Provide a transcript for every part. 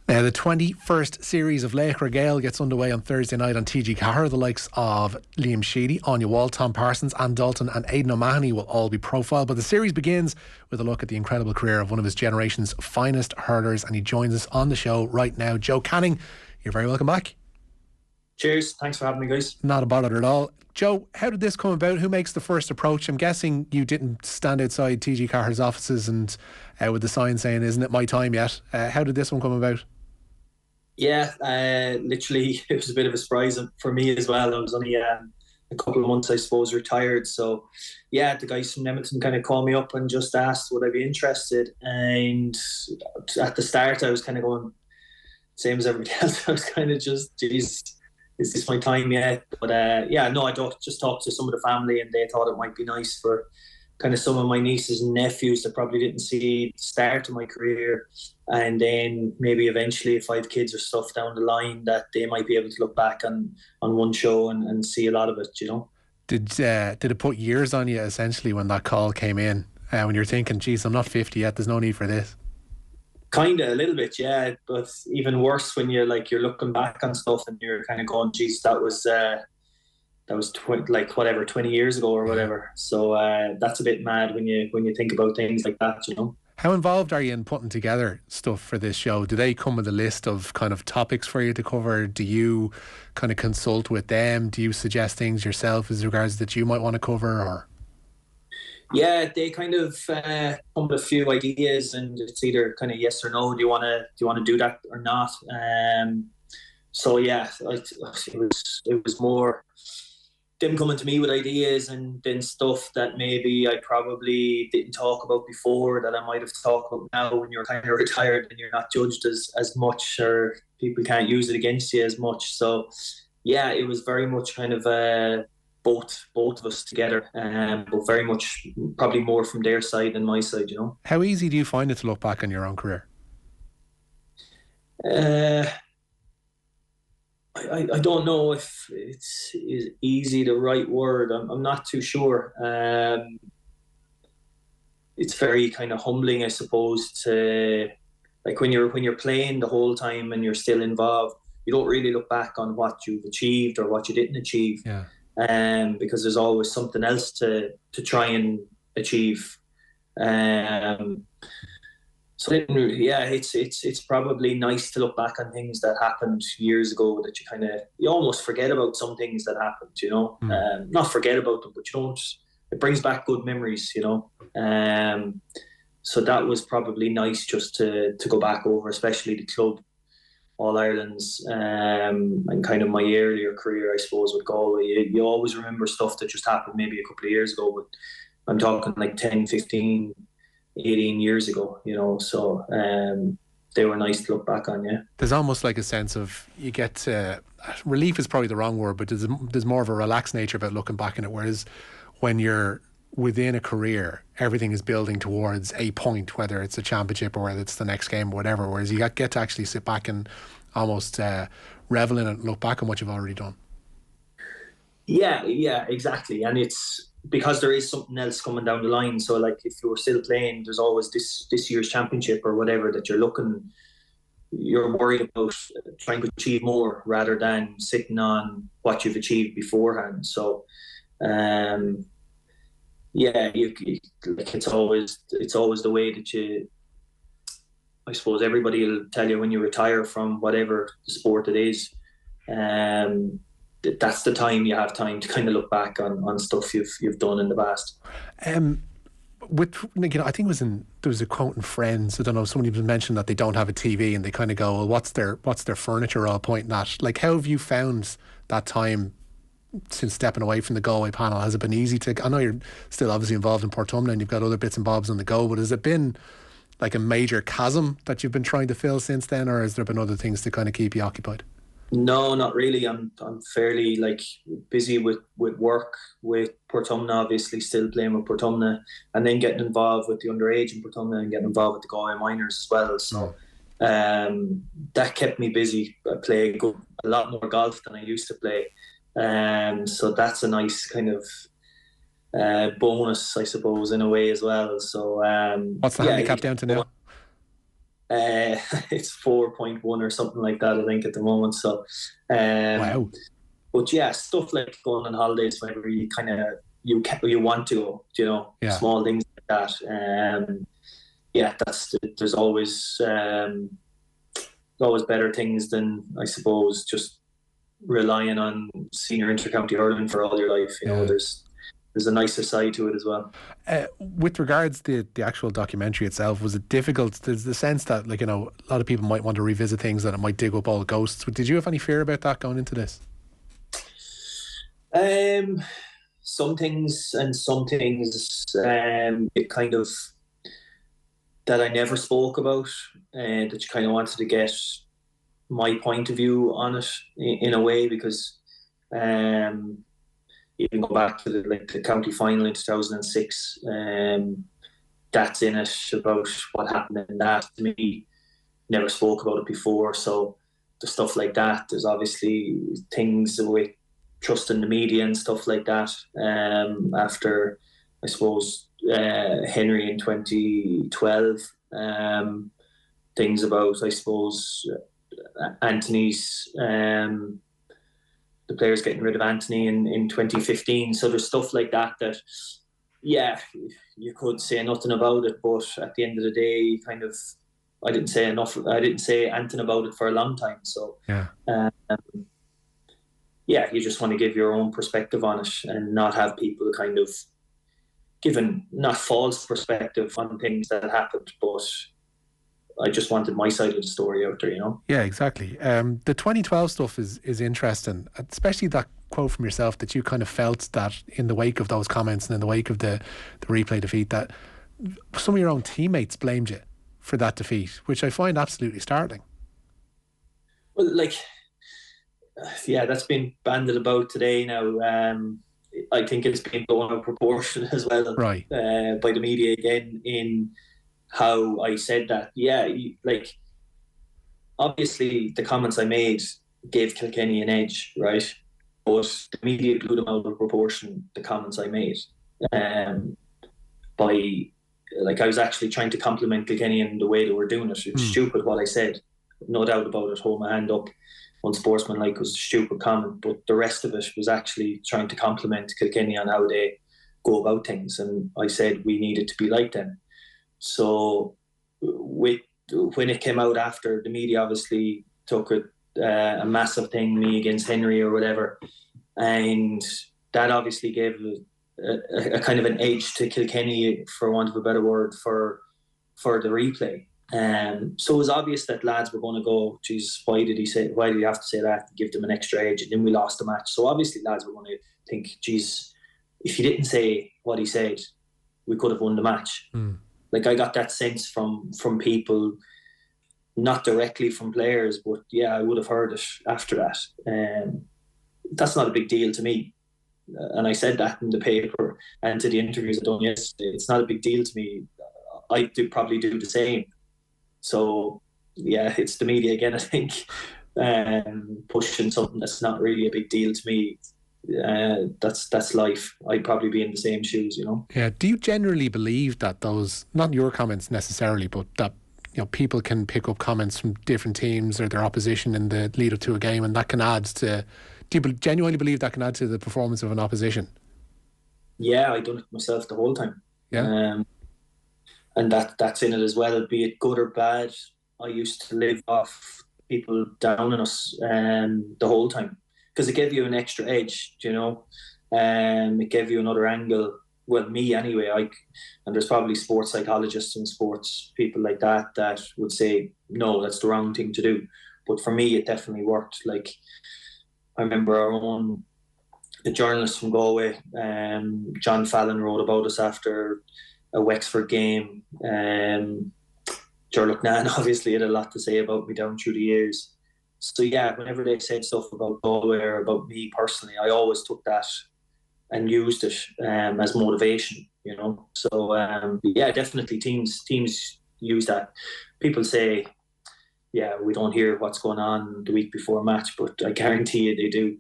The 21st series of Laochra Gael gets underway on Thursday night on TG Cahir. The likes of Liam Sheedy, Anya Wall, Tom Parsons, Anne Dalton and Aidan O'Mahony will all be profiled. But the series begins with a look at the incredible career of one of his generation's finest hurlers, and he joins us on the show right now. Joe Canning, you're very welcome back. Cheers, thanks for having me, guys. Not a bother at all. Joe, how did this come about? Who makes the first approach? I'm guessing you didn't stand outside TG Cahir's offices and with the sign saying, "Isn't it my time yet?" How did this one come about? Yeah, literally it was a bit of a surprise for me as well. I was only a couple of months, I suppose, retired. So yeah, the guys from Edmonton kind of called me up and just asked would I be interested. And at the start I was kind of going, same as everybody else. I was kind of just, geez, is this my time yet? But I just talked to some of the family and they thought it might be nice for kind of some of my nieces and nephews that probably didn't see the start of my career, and then maybe eventually if I have kids or stuff down the line that they might be able to look back on one show and see a lot of it, you know. Did it put years on you essentially when that call came in, when you're thinking, geez, I'm not 50 yet, there's no need for this? Kind of a little bit, yeah, but even worse when you're looking back on stuff and you're kind of going, geez, that was 20 years ago or whatever. So that's a bit mad when you think about things like that, you know. How involved are you in putting together stuff for this show? Do they come with a list of kind of topics for you to cover? Do you kind of consult with them? Do you suggest things yourself as regards that you might want to cover? Or yeah, they kind of come with a few ideas, and it's either kind of yes or no. Do you want to do that or not? So yeah, it was more them coming to me with ideas, and then stuff that maybe I probably didn't talk about before that I might have talked about now when you're kind of retired and you're not judged as much, or people can't use it against you as much. So yeah, it was very much kind of both of us together, but very much probably more from their side than my side, you know. How easy do you find it to look back on your own career? I don't know if it's easy the right word. I'm not too sure. It's very kind of humbling, I suppose, to like when you're playing the whole time and you're still involved. You don't really look back on what you've achieved or what you didn't achieve, because there's always something else to try and achieve. So yeah, it's probably nice to look back on things that happened years ago that you almost forget about some things that happened, you know. Not forget about them, but it brings back good memories, you know. So that was probably nice just to go back over, especially the club All Ireland's, and kind of my earlier career, I suppose, with Galway. You always remember stuff that just happened maybe a couple of years ago, but I'm talking like 10, 15 18 years ago, you know. So they were nice to look back on. Yeah, there's almost like a sense of, you get relief is probably the wrong word, but there's more of a relaxed nature about looking back on it, whereas when you're within a career, everything is building towards a point, whether it's a championship or whether it's the next game or whatever, whereas you get to actually sit back and almost revel in it and look back on what you've already done. Yeah, exactly. And it's because there is something else coming down the line. So like if you were still playing, there's always this year's championship or whatever that you're worried about trying to achieve more rather than sitting on what you've achieved beforehand. So it's always the way that I suppose everybody will tell you when you retire from whatever sport it is, that's the time you have time to kind of look back on stuff you've done in the past. I think there was a quote in Friends, I don't know, somebody mentioned that they don't have a TV and they kind of go, well, what's their furniture all pointing at? Like, how have you found that time since stepping away from the Galway panel? Has it been easy I know you're still obviously involved in Portumna and you've got other bits and bobs on the go, but has it been like a major chasm that you've been trying to fill since then, or has there been other things to kind of keep you occupied? No, not really. I'm fairly busy with work, with Portumna, obviously still playing with Portumna, and then getting involved with the underage in Portumna and getting involved with the Galway minors as well. So that kept me busy. I play a lot more golf than I used to play. So that's a nice kind of bonus, I suppose, in a way as well. So what's the handicap down to now? It's 4.1 or something like that, I think, at the moment. So, Wow. but yeah, stuff like going on holidays whenever you kind of you want to go, Yeah. small things like that. Yeah, there's always better things than, I suppose, just relying on senior intercounty hurling for all your life. Yeah. There's a nicer side to it as well. With regards to the actual documentary itself, was it difficult? There's the sense that, like, a lot of people might want to revisit things, that it might dig up old ghosts. Did you have any fear about that going into this? Some things, it kind of, that I never spoke about, and that you kind of wanted to get my point of view on it in a way, because you can go back to the county final in 2006. That's in it, about what happened in that. To me, never spoke about it before. So there's stuff like that. There's obviously things with trusting the media and stuff like that. After, I suppose, Henry in 2012. Things about, I suppose, Anthony's, the players getting rid of Anthony in 2015. So there's stuff like that, yeah, you could say nothing about it, but at the end of the day, kind of, I didn't say anything about it for a long time. So yeah, yeah, you just want to give your own perspective on it and not have people kind of giving not false perspective on things that happened, but I just wanted my side of the story out there, Yeah, exactly. The 2012 stuff is interesting, especially that quote from yourself, that you kind of felt that in the wake of those comments and in the wake of the replay defeat, that some of your own teammates blamed you for that defeat, which I find absolutely startling. Well, yeah, that's been bandied about today now. I think it's been blown out of proportion as well, right, by the media again, in how I said that. Yeah, obviously the comments I made gave Kilkenny an edge, right? But the media blew them out of proportion, the comments I made. I was actually trying to compliment Kilkenny in the way they were doing it. It's stupid what I said, no doubt about it. Hold my hand up. Unsportsmanlike was a stupid comment, but the rest of it was actually trying to compliment Kilkenny on how they go about things. And I said we needed to be like them. So when it came out after, the media obviously took it a massive thing, me against Henry or whatever, and that obviously gave a kind of an edge to Kilkenny, for want of a better word, for the replay. So it was obvious that lads were going to go, geez, why did he have to say that, give them an extra edge, and then we lost the match. So obviously lads were going to think, geez, if he didn't say what he said, we could have won the match. I got that sense from people, not directly from players, but yeah, I would have heard it after that. That's not a big deal to me. And I said that in the paper and to the interviews I've done yesterday. It's not a big deal to me. I probably do the same. So yeah, it's the media again, I think, pushing something that's not really a big deal to me. That's life. I'd probably be in the same shoes, Yeah. Do you generally believe that those, not your comments necessarily, but that people can pick up comments from different teams or their opposition in the lead up to a game, and that can add to? Do you genuinely believe that can add to the performance of an opposition? Yeah, I've done it myself the whole time. Yeah. And that's in it as well, be it good or bad. I used to live off people down on us the whole time, because it gave you an extra edge, it gave you another angle. Well, me anyway, and there's probably sports psychologists and sports people like that would say, no, that's the wrong thing to do. But for me, it definitely worked. I remember the journalist from Galway, John Fallon, wrote about us after a Wexford game. Ger Lucknan obviously had a lot to say about me down through the years. So yeah, whenever they said stuff about Galway or about me personally, I always took that and used it as motivation, So yeah, definitely teams use that. People say, yeah, we don't hear what's going on the week before a match, but I guarantee you they do.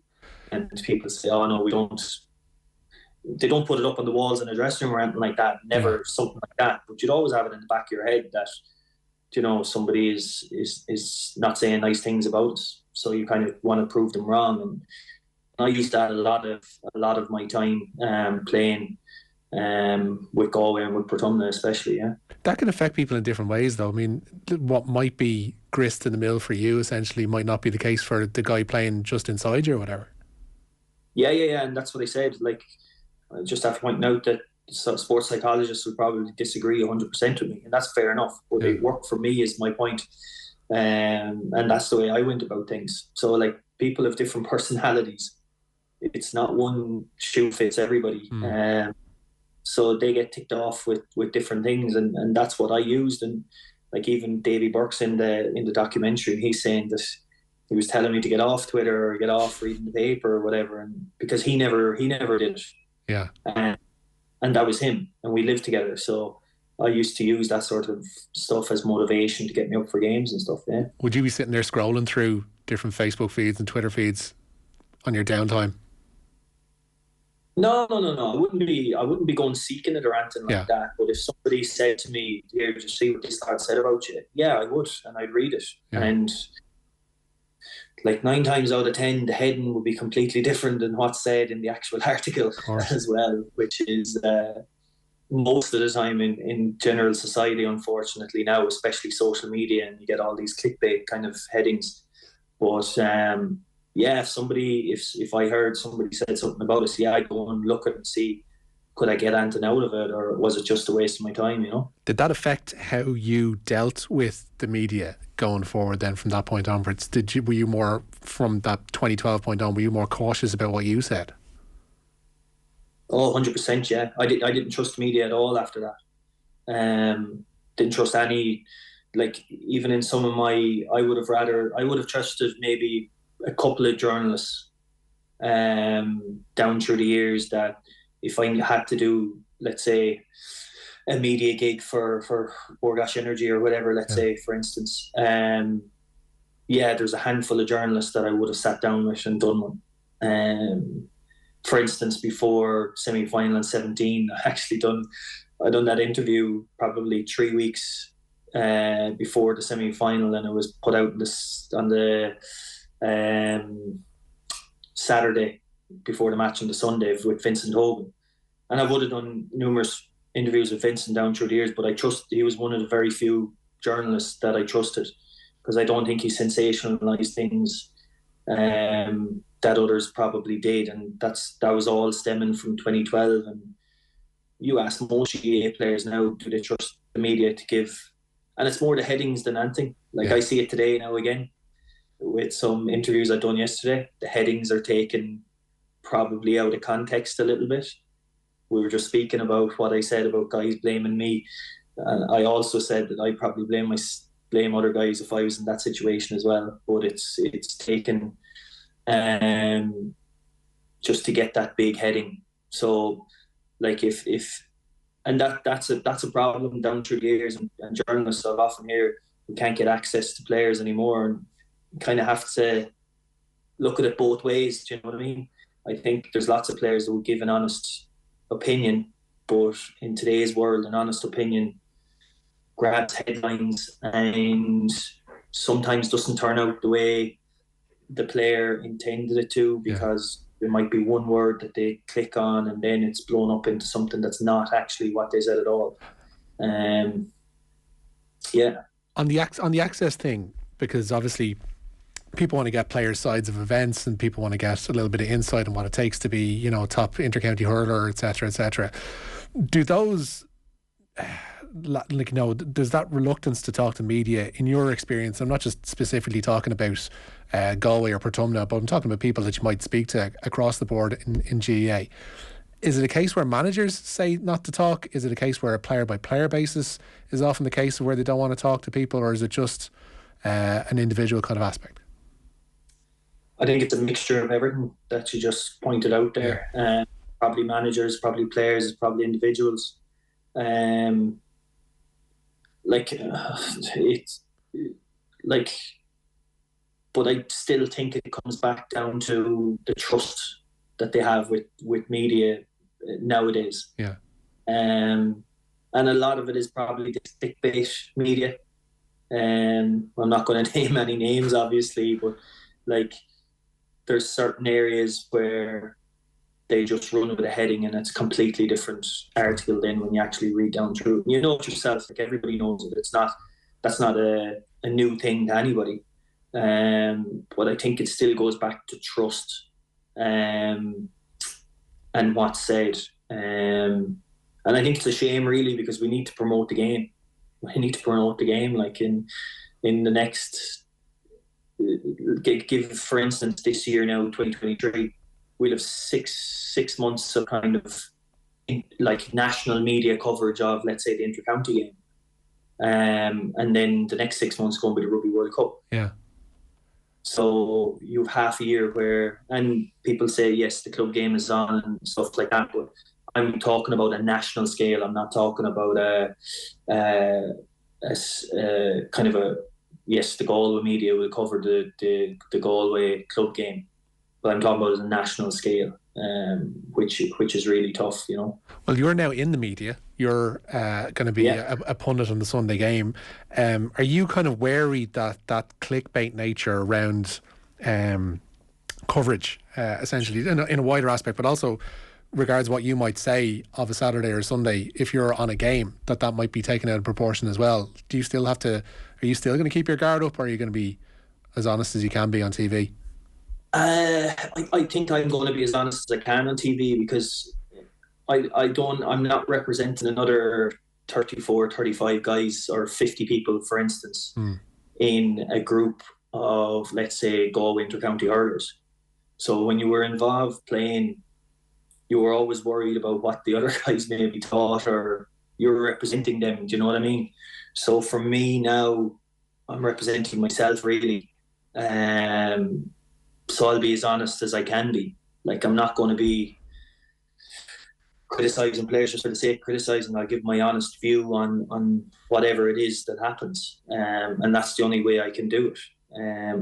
And people say, oh no, we don't. They don't put it up on the walls in a dressing room or anything like that. Never something like that. But you'd always have it in the back of your head that somebody is not saying nice things about us, so you kind of want to prove them wrong. And I used that a lot of my time playing with Galway and with Portumna especially. Yeah, that can affect people in different ways, though. I mean, what might be grist in the mill for you essentially might not be the case for the guy playing just inside you or whatever. Yeah, and that's what I said. Like, I just have to point out that sports psychologists would probably disagree 100% with me, and that's fair enough. But it worked for me, is my point. And that's the way I went about things. So, like, people have different personalities. It's not one shoe fits everybody. So they get ticked off with different things, and that's what I used. And like, even Davy Burke's in the documentary, he's saying that he was telling me to get off Twitter or get off reading the paper or whatever, and because he never did it. Yeah. And that was him, and we lived together. So I used to use that sort of stuff as motivation to get me up for games and stuff. Yeah. Would you be sitting there scrolling through different Facebook feeds and Twitter feeds on your downtime? No. I wouldn't be going seeking it or anything like that. But if somebody said to me, "Here, just see what this lad said about you," yeah, I would, and I'd read it. Yeah. And like 9 times out of 10, the heading would be completely different than what's said in the actual article as well, which is most of the time in general society, unfortunately now, especially social media, and you get all these clickbait kind of headings. But if I heard somebody said something about us, I'd go and look at it and see, could I get anything out of it, or was it just a waste of my time, Did that affect how you dealt with the media going forward then from that point onwards? Were you more, from that 2012 point on, were you more cautious about what you said? Oh, 100%, yeah. I didn't trust media at all after that. Didn't trust any, like, even in some of my, I would have trusted maybe a couple of journalists down through the years, that if I had to do, let's say, a media gig for Borgash Energy or whatever, let's say, for instance, there's a handful of journalists that I would have sat down with and done one. For instance, before semi-final in 17, I done that interview probably 3 weeks before the semi-final, and it was put out on the Saturday before the match on the Sunday with Vincent Hogan. And I would have done numerous interviews with Vincent down through the years, but he was one of the very few journalists that I trusted, because I don't think he sensationalized things that others probably did, and that was all stemming from 2012. And you ask most GAA players now, do they trust the media to give? And it's more the headings than anything. Like, I see it today now again with some interviews I've done yesterday. The headings are taken probably out of context a little bit. We were just speaking about what I said about guys blaming me, and I also said that I probably blame other guys if I was in that situation as well. But it's taken just to get that big heading. So, like, that's a problem down through the years, and journalists I've often hear, we can't get access to players anymore, and kind of have to look at it both ways. Do you know what I mean? I think there's lots of players that would give an honest opinion, but in today's world, an honest opinion grabs headlines and sometimes doesn't turn out the way the player intended it to, because there might be one word that they click on and then it's blown up into something that's not actually what they said at all. On the access thing, because obviously people want to get players' sides of events, and people want to get a little bit of insight on what it takes to be, top inter-county hurler, etc., etc. Do those, there's that reluctance to talk to media, in your experience? I'm not just specifically talking about Galway or Portumna, but I'm talking about people that you might speak to across the board in GAA. Is it a case where managers say not to talk? Is it a case where a player-by-player basis is often the case where they don't want to talk to people, or is it just an individual kind of aspect? I think it's a mixture of everything that you just pointed out there. Probably managers, probably players, probably individuals. But I still think it comes back down to the trust that they have with media nowadays. Yeah. And a lot of it is probably the clickbait media. I'm not going to name any names, obviously, but like there's certain areas where they just run with a heading and it's a completely different article than when you actually read down through it. You know it yourself, like everybody knows it. That's not a new thing to anybody. But I think it still goes back to trust and what's said. And I think it's a shame, really, because we need to promote the game. We need to promote the game, like in the next. Give for instance, this year now, 2023, we'll have six months of kind of like national media coverage of, let's say, the inter-county game, and then the next 6 months going to be the Rugby World Cup. Yeah. So you have half a year where, and people say, yes, the club game is on and stuff like that, but I'm talking about a national scale. I'm not talking about a kind of a, yes, the Galway media will cover the Galway club game, but I'm talking about it as a national scale, which is really tough, you know. Well, you're now in the media. You're going to be a pundit on the Sunday game. Are you kind of wary that clickbait nature around coverage, essentially, in a wider aspect, but also regards what you might say of a Saturday or Sunday, if you're on a game, that might be taken out of proportion as well? Do you still have to? Are you still going to keep your guard up, or are you going to be as honest as you can be on TV? I think I'm going to be as honest as I can on TV, because I'm not representing another 34, 35 guys or 50 people, for instance, in a group of, let's say, Galway inter-county hurlers. So when you were involved playing, you were always worried about what the other guys maybe thought, or you're representing them. Do you know what I mean? So for me now, I'm representing myself, really. So I'll be as honest as I can be. Like, I'm not going to be criticising players just for the sake of criticising. I'll give my honest view on whatever it is that happens. And that's the only way I can do it.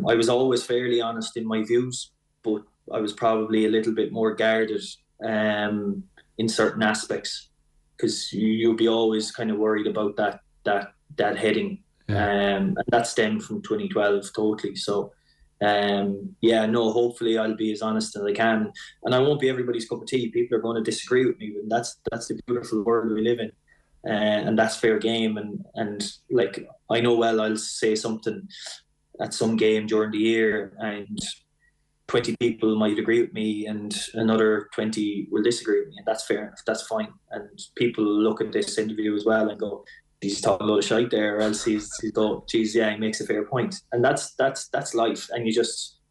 I was always fairly honest in my views, but I was probably a little bit more guarded in certain aspects, because you'll be always kind of worried about that heading. And that stemmed from 2012 totally. So hopefully I'll be as honest as I can, and I won't be everybody's cup of tea. People are going to disagree with me, and that's the beautiful world we live in, and that's fair game. And like, I know well I'll say something at some game during the year, and 20 people might agree with me and another 20 will disagree with me, and that's fair enough, that's fine. And people look at this interview as well and go, he's talking a load of shite there, or else he's go, geez, yeah, he makes a fair point. And that's life, and you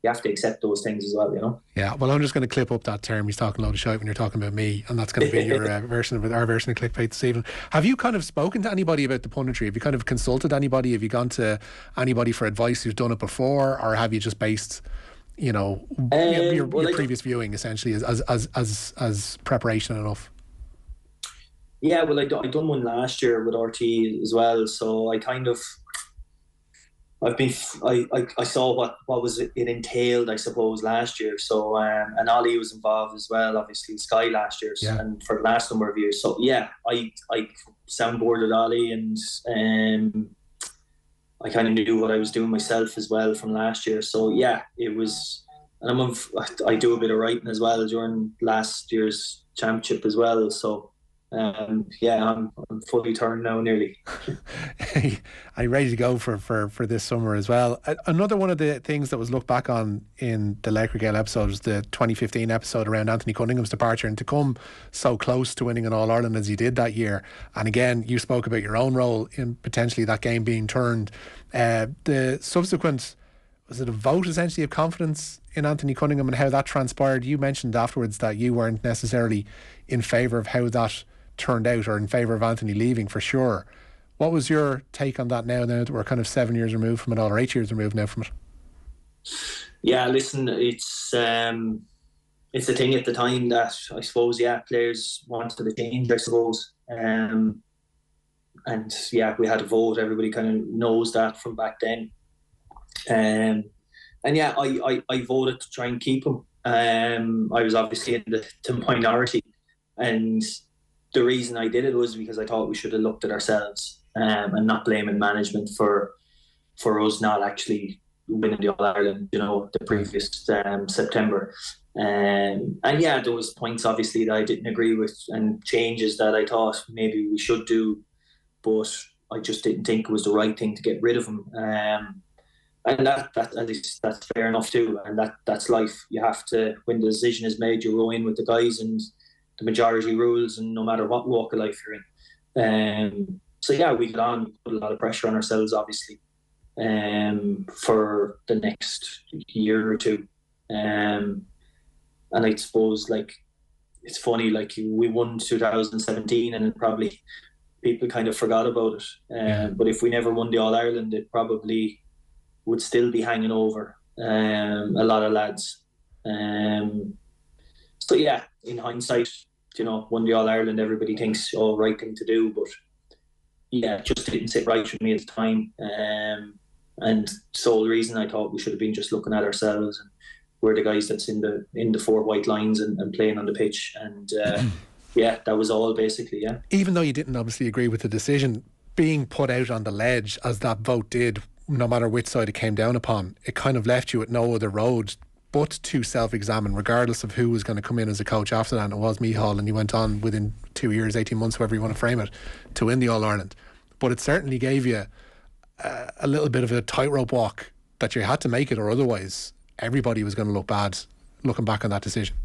have to accept those things as well, you know. Yeah, well, I'm just going to clip up that term, he's talking a load of shite, when you're talking about me, and that's going to be your our version of clickbait this evening. Have you kind of spoken to anybody about the punditry? Have you kind of consulted anybody? Have you gone to anybody for advice who's done it before, or have you just based, you know, your previous viewing essentially as preparation enough? Yeah, well, I done one last year with RT as well, so I saw what was it entailed, I suppose, last year. So and Ollie was involved as well, obviously Sky last year, and for the last number of years. So yeah, I soundboarded Ollie, and I kind of knew what I was doing myself as well from last year. So yeah, it was, and I do a bit of writing as well during last year's championship as well. So. I'm fully turned now, nearly. I'm ready to go for this summer as well. Another one of the things that was looked back on in the Laochra Gael episode was the 2015 episode around Anthony Cunningham's departure, and to come so close to winning an All-Ireland as he did that year. And again, you spoke about your own role in potentially that game being turned. The subsequent, was it a vote essentially of confidence in Anthony Cunningham and how that transpired? You mentioned afterwards that you weren't necessarily in favour of how that turned out, or in favour of Anthony leaving for sure. What was your take on that now that we're kind of 7 years removed from it, or 8 years removed now from it? Yeah, listen, it's a thing at the time that I suppose, players wanted to change, I suppose. And yeah, we had a vote, everybody kind of knows that from back then. And yeah, I voted to try and keep him. I was obviously in the minority, and the reason I did it was because I thought we should have looked at ourselves and not blaming management for for us not actually winning the All-Ireland, the previous September. And yeah, there was points obviously that I didn't agree with and changes that I thought maybe we should do, but I just didn't think it was the right thing to get rid of him. And that at least that's fair enough too. And that's life. You have to, when the decision is made, you row in with the guys and the majority rules, and no matter what walk of life you're in. So yeah, we got on, put a lot of pressure on ourselves, obviously, for the next year or two. And I suppose, like, it's funny, like, we won 2017 and probably people kind of forgot about it. But if we never won the All-Ireland, it probably would still be hanging over a lot of lads. So yeah, in hindsight, won the All-Ireland, everybody thinks, right thing to do, but yeah, it just didn't sit right with me at the time. And sole reason I thought we should have been just looking at ourselves, and we're the guys that's in the four white lines and playing on the pitch. And yeah, that was all basically, yeah. Even though you didn't obviously agree with the decision, being put out on the ledge as that vote did, no matter which side it came down upon, it kind of left you with no other road but to self-examine, regardless of who was going to come in as a coach after that. And it was Micheál, and he went on within 2 years, 18 months, however you want to frame it, to win the All-Ireland. But it certainly gave you a little bit of a tightrope walk that you had to make it, or otherwise everybody was going to look bad looking back on that decision.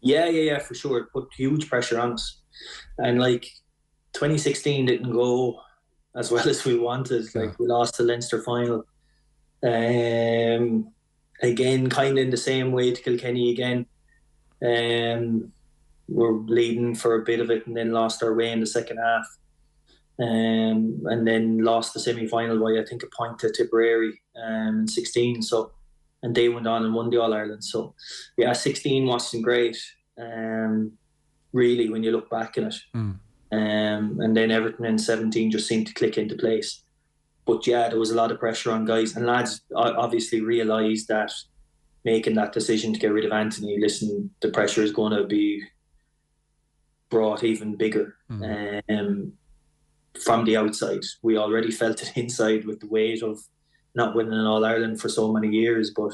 Yeah, for sure. It put huge pressure on us. And like 2016 didn't go as well as we wanted. Like, we lost the Leinster final. Again, kind of in the same way to Kilkenny again. We're leading for a bit of it and then lost our way in the second half. And then lost the semi-final by, I think, a point to Tipperary in 16. So, and they went on and won the All-Ireland. So, yeah, 16 wasn't great, really, when you look back at it. And then Everton in 17 just seemed to click into place. But yeah, there was a lot of pressure on guys, and lads obviously realised that making that decision to get rid of Anthony, listen, the pressure is going to be brought even bigger. From the outside, we already felt it inside with the weight of not winning an All-Ireland for so many years, but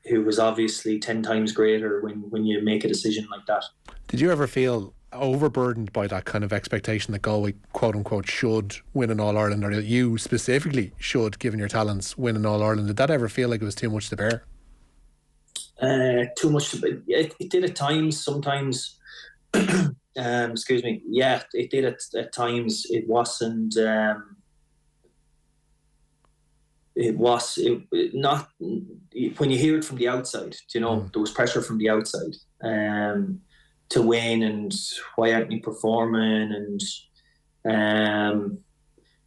it was obviously 10 times greater when you make a decision like that. Did you ever feel overburdened by that kind of expectation that Galway, quote unquote, should win an All-Ireland, or that you specifically should, given your talents, win an All-Ireland? Did that ever feel like it was too much to bear? Too much to bear. It did at times, sometimes. Excuse me. Yeah, it did at times. It wasn't. It not when you hear it from the outside. There was pressure from the outside to win, and why aren't you performing? And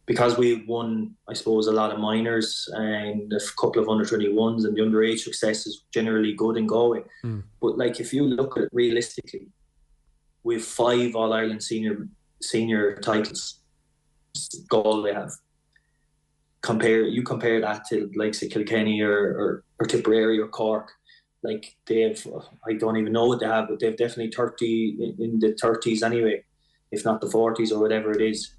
because we won, I suppose, a lot of minors and a couple of under-21s, and the underage success is generally good in Galway. But like, if you look at it realistically, we have 5 All-Ireland senior titles. Galway have. Compare that to like, say, Kilkenny or Tipperary or Cork. Like, they have, I don't even know what they have, but they've definitely 30 in the 30s anyway, if not the 40s or whatever it is.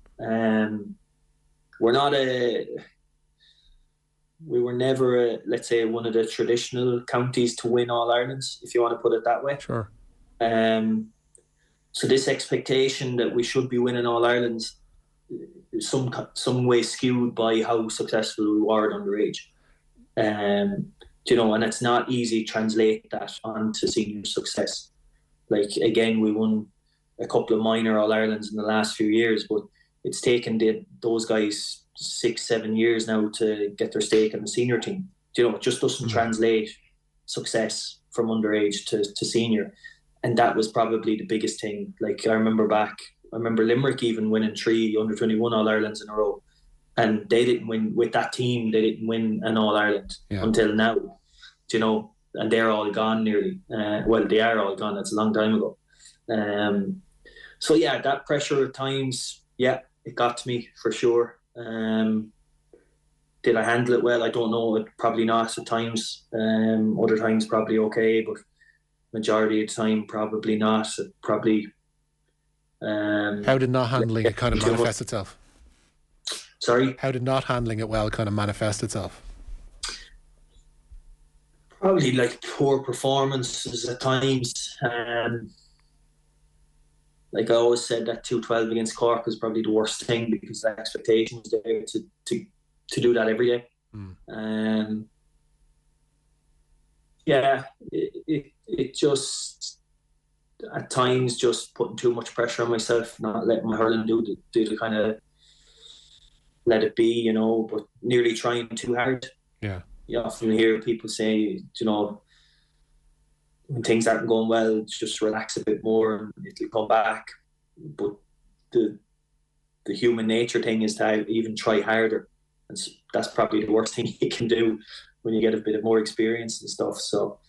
We were never, let's say, one of the traditional counties to win All-Irelands, if you want to put it that way. Sure. So this expectation that we should be winning All-Irelands is some way skewed by how successful we were at underage. And it's not easy to translate that onto senior success. Like, again, we won a couple of minor All-Irelands in the last few years, but it's taken those guys 6-7 years now to get their stake in the senior team. It just doesn't translate success from underage to senior. And that was probably the biggest thing. Like, I remember Limerick even winning 3 under-21 All-Irelands in a row. And they didn't win, with that team, they didn't win an All-Ireland until now. And they're all gone nearly. Well, they are all gone. That's a long time ago. So yeah, that pressure at times, yeah, it got to me for sure. Did I handle it well? I don't know. Probably not at times. Other times probably okay, but majority of the time probably not. How did not handling it kind of manifest itself? Sorry? How did not handling it well kind of manifest itself? Probably like poor performances at times. Like I always said, that 2-12 against Cork was probably the worst thing because the expectation was there to do that every day. Yeah, it just at times just putting too much pressure on myself, not letting my hurling do the kind of let it be, but nearly trying too hard. Yeah. You often hear people say, when things aren't going well, just relax a bit more and it'll come back. But the human nature thing is to even try harder. And that's probably the worst thing you can do when you get a bit of more experience and stuff. So,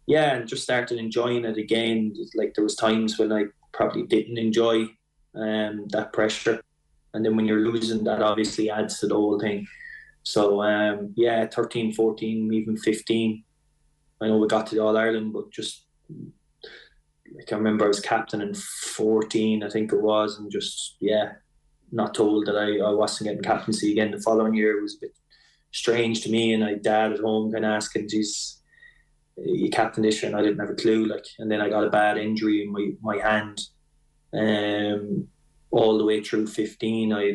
yeah, and just started enjoying it again. Like there was times when I probably didn't enjoy that pressure. And then when you're losing, that obviously adds to the whole thing. So, 13, 14, even 15. I know we got to the All-Ireland, but just, like I remember I was captain in 14, I think it was, and just, not told that I wasn't getting captaincy again the following year. It was a bit strange to me, and my dad at home kind of asking, geez, you captain this year? And I didn't have a clue. And then I got a bad injury in my hand. All the way through 15, I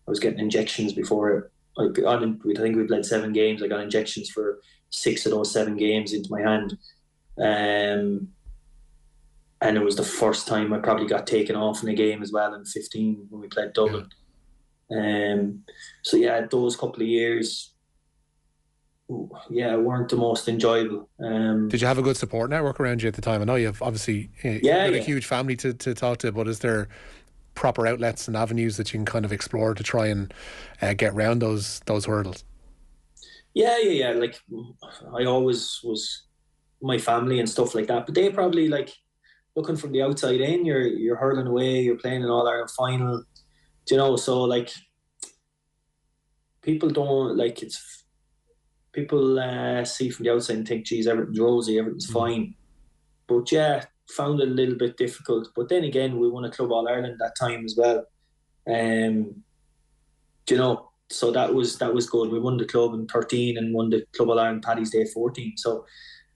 was getting injections before it. I think we played 7 games. I got injections for 6 of those 7 games into my hand. And it was the first time I probably got taken off in a game as well in 15 when we played Dublin. Those couple of years, weren't the most enjoyable. Did you have a good support network around you at the time? I know you've obviously a huge family to talk to, but is there proper outlets and avenues that you can kind of explore to try and get around those hurdles? Yeah. Like I always was my family and stuff like that, but they probably like looking from the outside in. You're hurling away. You're playing an All-Ireland final. So like people don't like it's. People see from the outside and think, geez, everything's rosy, everything's fine. But found it a little bit difficult. But then again, we won a Club All-Ireland that time as well. So that was good. We won the club in 13 and won the Club All-Ireland Paddy's Day 14. So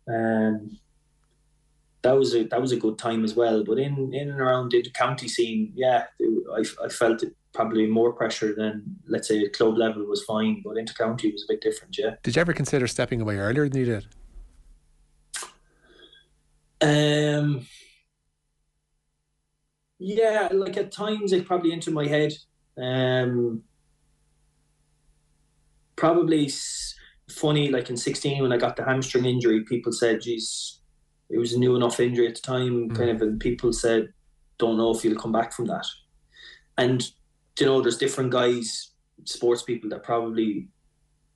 that was a good time as well. But in and around the county scene, I felt it probably more pressure than, let's say, at club level was fine, but inter-county was a bit different, yeah. Did you ever consider stepping away earlier than you did? Like at times it probably entered my head. Probably funny, like in 16 when I got the hamstring injury, people said, geez, it was a new enough injury at the time, and people said, don't know if you'll come back from that. And there's different guys, sports people, that probably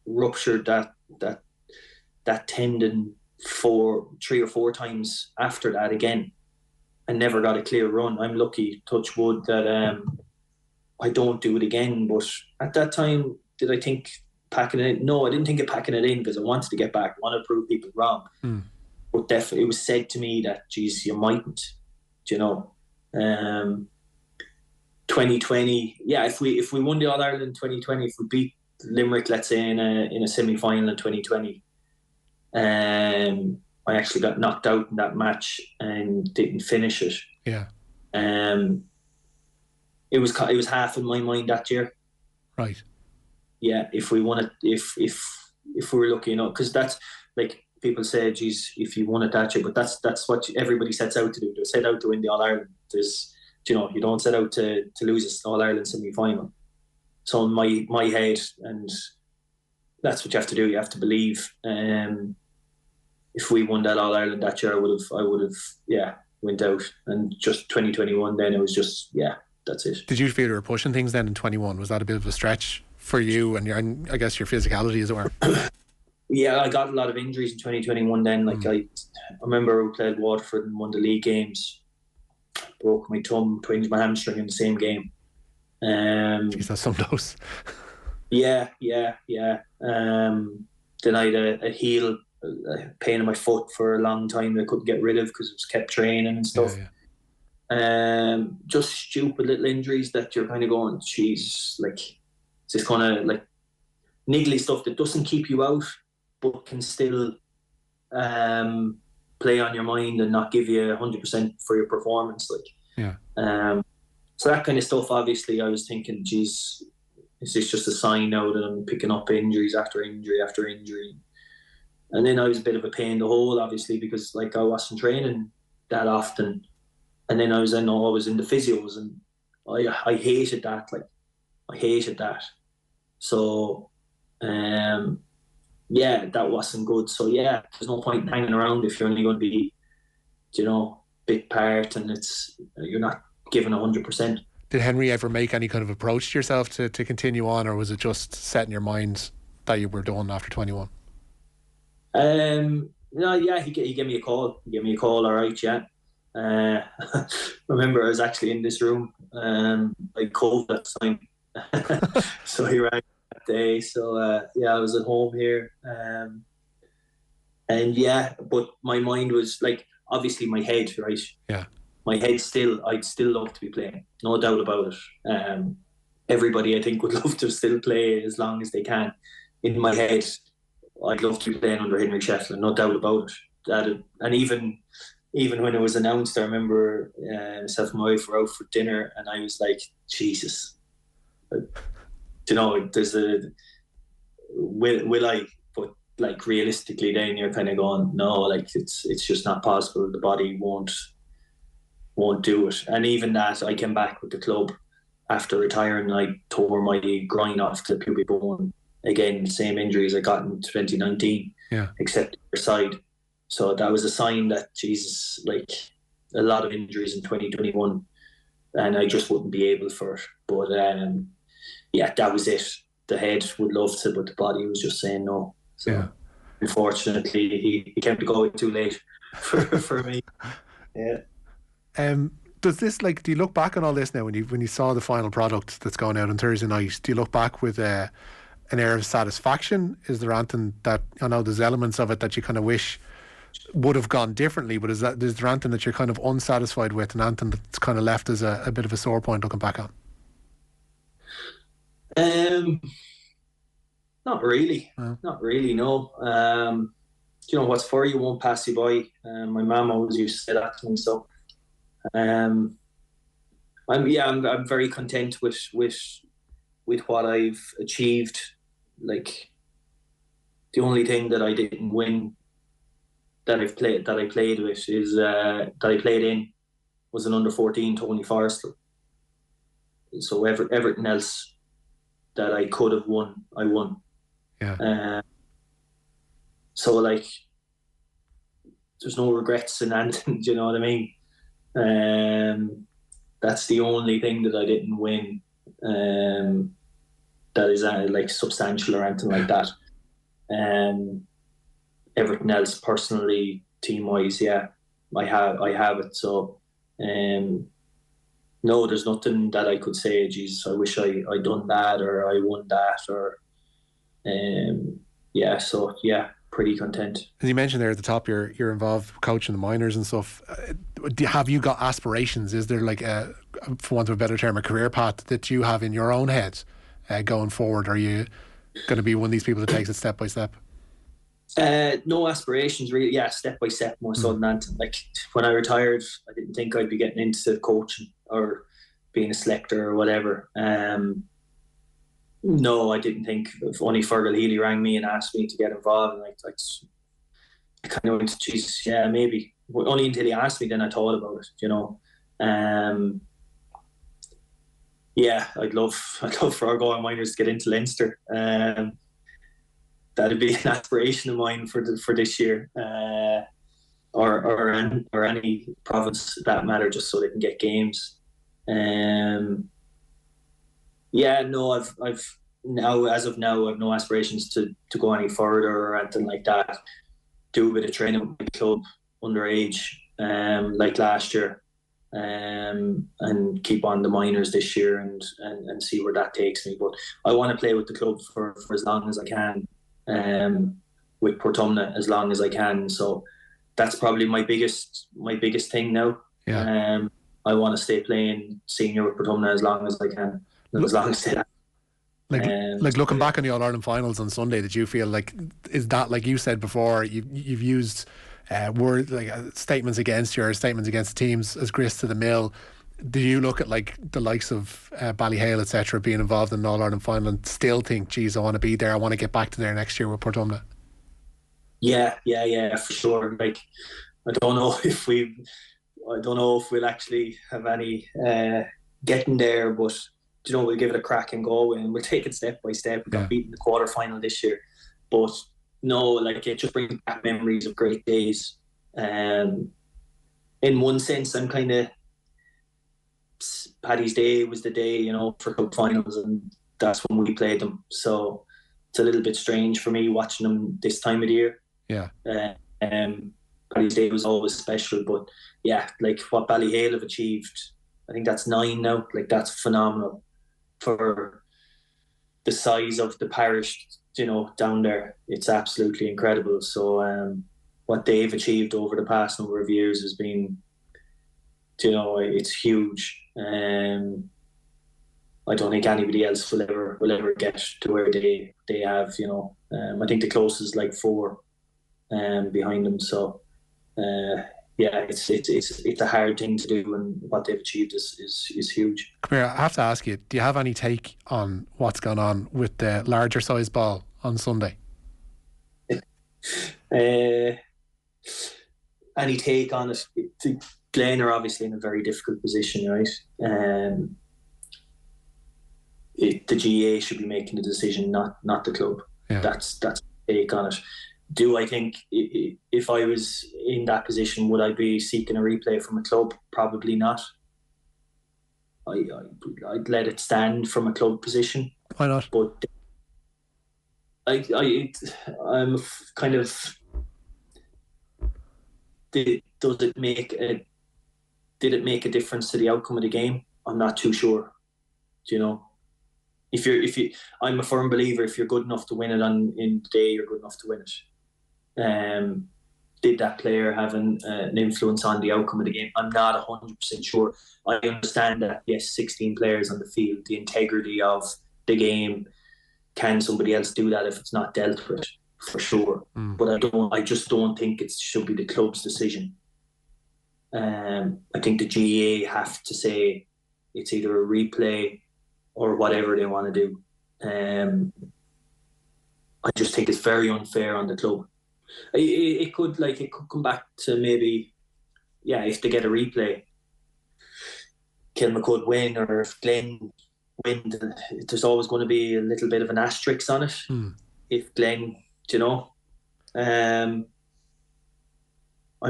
ruptured that tendon 3 or 4 times after that again and never got a clear run. I'm lucky, touch wood, that I don't do it again. But at that time, did I think packing it in? No, I didn't think of packing it in because I wanted to get back. I wanted to prove people wrong. But definitely it was said to me that, geez, you mightn't, 2020, if we won the All-Ireland in 2020, if we beat Limerick, let's say in a semi-final in 2020, I actually got knocked out in that match and didn't finish it. Yeah. It was half in my mind that year. Right. Yeah, if we won it, if we were lucky enough, because that's like people say, geez, if you won it that year, but that's what everybody sets out to do. They set out to win the All-Ireland. You don't set out to lose an All-Ireland semi-final. So in my head, and that's what you have to do. You have to believe. If we won that All-Ireland that year, I would have went out. And just 2021, then it was just that's it. Did you feel you were pushing things then in 21? Was that a bit of a stretch for you and I guess your physicality as well? Yeah, I got a lot of injuries in 2021 then. Like I remember we played Waterford and won the league games. Broke my thumb, twinged my hamstring in the same game. Jeez, that's some dose. Yeah. Then I had a heel pain in my foot for a long time that I couldn't get rid of because it was kept training and stuff. Yeah. Just stupid little injuries that you're kind of going, geez, like It's this kind of like niggly stuff that doesn't keep you out, but can still play on your mind and not give you 100% for your performance. So that kind of stuff. Obviously, I was thinking, geez, is this just a sign now that I'm picking up injuries after injury after injury? And then I was a bit of a pain in the hole, obviously, because like I wasn't training that often. And then I was in the physios, and I hated that. Like, I hated that. So, that wasn't good. So yeah, there's no point hanging around if you're only going to be, bit part, and you're not giving 100%. Did Henry ever make any kind of approach to yourself to continue on, or was it just set in your mind that you were done after 21? No, yeah, he gave me a call. He gave me a call, all right, yeah. Remember, I was actually in this room, like COVID at the time. So he rang that day. So, I was at home here. And yeah, but my mind was like, obviously my head, right? Yeah. My head I'd still love to be playing. No doubt about it. Everybody, I think, would love to still play as long as they can. In my head, I'd love to be playing under Henry Shefflin, no doubt about it. And even when it was announced, I remember myself and my wife were out for dinner, and I was like, Jesus, there's will I? But like realistically, then you're kind of going, no, like it's just not possible. The body won't do it. And even that, I came back with the club after retiring. I tore my groin off the pubic bone. Again, same injuries I got in 2019, except your side. So that was a sign that, Jesus, like a lot of injuries in 2021, and I just wouldn't be able for it. But that was it. The head would love to, but the body was just saying no. So unfortunately, he came to go too late for me. Yeah. Does this, do you look back on all this now when you saw the final product that's going out on Thursday night? Do you look back with an air of satisfaction? Is there anything that, I know there's elements of it that you kind of wish would have gone differently, but is there anything that you're kind of unsatisfied with, and anything that's kind of left as a bit of a sore point looking back on? Not really. No. Not really, no. What's for you won't pass you by. My mum always used to say that to me. So, I'm very content with what I've achieved. Like, the only thing that I didn't win that I played with is that I played in was an under-14 Tony Forrester. So everything else that I could have won, I won. Yeah. So like, there's no regrets in anything. Do you know what I mean? That's the only thing that I didn't win. That is like substantial or anything like that. Everything else, personally, team-wise, I have it. So, no, there's nothing that I could say, Jesus, I wish I'd done that, or I won that, or pretty content. As you mentioned there at the top, you're involved coaching the minors and stuff. Have you got aspirations? Is there like for want of a better term, a career path that you have in your own head going forward? Are you going to be one of these people that takes it step by step? No aspirations really. Yeah, step by step more so than anything. Like when I retired, I didn't think I'd be getting into coaching or being a selector or whatever. No, I didn't think. If only Fergal Healy rang me and asked me to get involved, and I kind of went, Jesus, yeah, maybe. Only until he asked me, then I thought about it. I'd love for our Galway minors to get into Leinster. That'd be an aspiration of mine for this year, or any province for that matter, just so they can get games. I've now, as of now, I've no aspirations to go any further or anything like that. Do a bit of training with my club underage, like last year, and keep on the minors this year and see where that takes me. But I want to play with the club for as long as I can, with Portumna as long as I can. So that's probably my biggest thing now. I want to stay playing senior with Portumna as long as I can, as long as they Like looking back on the All Ireland finals on Sunday, did you feel like, is that, like you said before, you've used word like statements against you or statements against the teams as grist to the mill? Do you look at like the likes of Ballyhale, etc., being involved in an All Ireland final and still think, geez, I want to be there, I want to get back to there next year with Portumna? Yeah, for sure. Like, I don't know if we'll actually have any getting there, but we'll give it a crack and go, and we'll take it step by step. We got beaten in the quarter final this year, but no, like, it just brings back memories of great days. In one sense, I'm kind of, Paddy's Day was the day, for cup finals, and that's when we played them. So it's a little bit strange for me watching them this time of the year. Yeah. Paddy's Day was always special, but yeah, like what Ballyhale have achieved, I think that's 9 now. Like, that's phenomenal for the size of the parish, down there. It's absolutely incredible. So what they've achieved over the past number of years has been, it's huge. I don't think anybody else will ever get to where they have. I think the closest is like 4 behind them. So it's a hard thing to do, and what they've achieved is huge. Come here, I have to ask you, do you have any take on what's gone on with the larger size ball on Sunday? Any take on it? Glen are obviously in a very difficult position, right? The GA should be making the decision, not the club. Yeah. That's the take on it. Do I think if I was in that position, would I be seeking a replay from a club? Probably not. I'd let it stand from a club position. Why not? But I'm kind of. Did it make a difference to the outcome of the game? I'm not too sure. I'm a firm believer, if you're good enough to win it in the day, you're good enough to win it. Did that player have an influence on the outcome of the game? I'm not 100% sure. I understand that, yes, 16 players on the field, the integrity of the game. Can somebody else do that if it's not dealt with? For sure. But I just don't think it should be the club's decision. I think the GA have to say it's either a replay or whatever they want to do. I just think it's very unfair on the club. It could come back to maybe, if they get a replay, Kilma could win, or if Glen win, there's always going to be a little bit of an asterisk on it. If Glen, I'm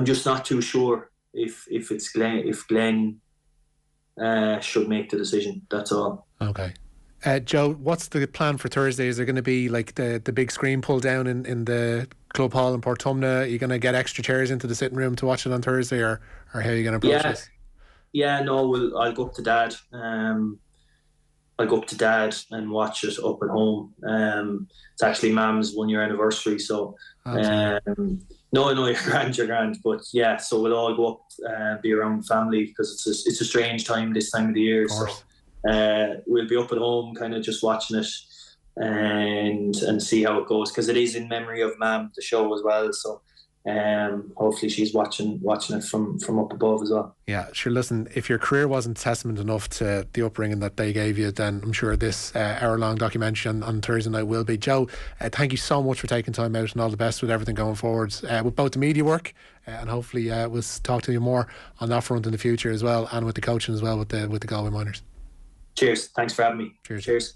just not too sure if it's Glen, if Glen should make the decision. That's all. Okay. Joe, what's the plan for Thursday? Is there going to be like the big screen pulled down in the club hall in Portumna? Are you going to get extra chairs into the sitting room to watch it on Thursday, or how are you going to approach this? Yeah, no, I'll go up to Dad. I'll go up to Dad and watch it up at home. It's actually Mam's 1-year anniversary, so no, you're grand. But yeah, so we'll all go up, be around family, because it's a strange time this time of the year. So we'll be up at home, kind of just watching it and see how it goes, because it is in memory of Mam, the show as well. So hopefully she's watching it from up above as well. Yeah, sure. Listen, if your career wasn't testament enough to the upbringing that they gave you, then I'm sure this hour-long documentary on Thursday night will be. Joe, thank you so much for taking time out, and all the best with everything going forwards with both the media work, and hopefully we'll talk to you more on that front in the future as well, and with the coaching as well with the Galway Miners. Cheers. Thanks for having me. Cheers.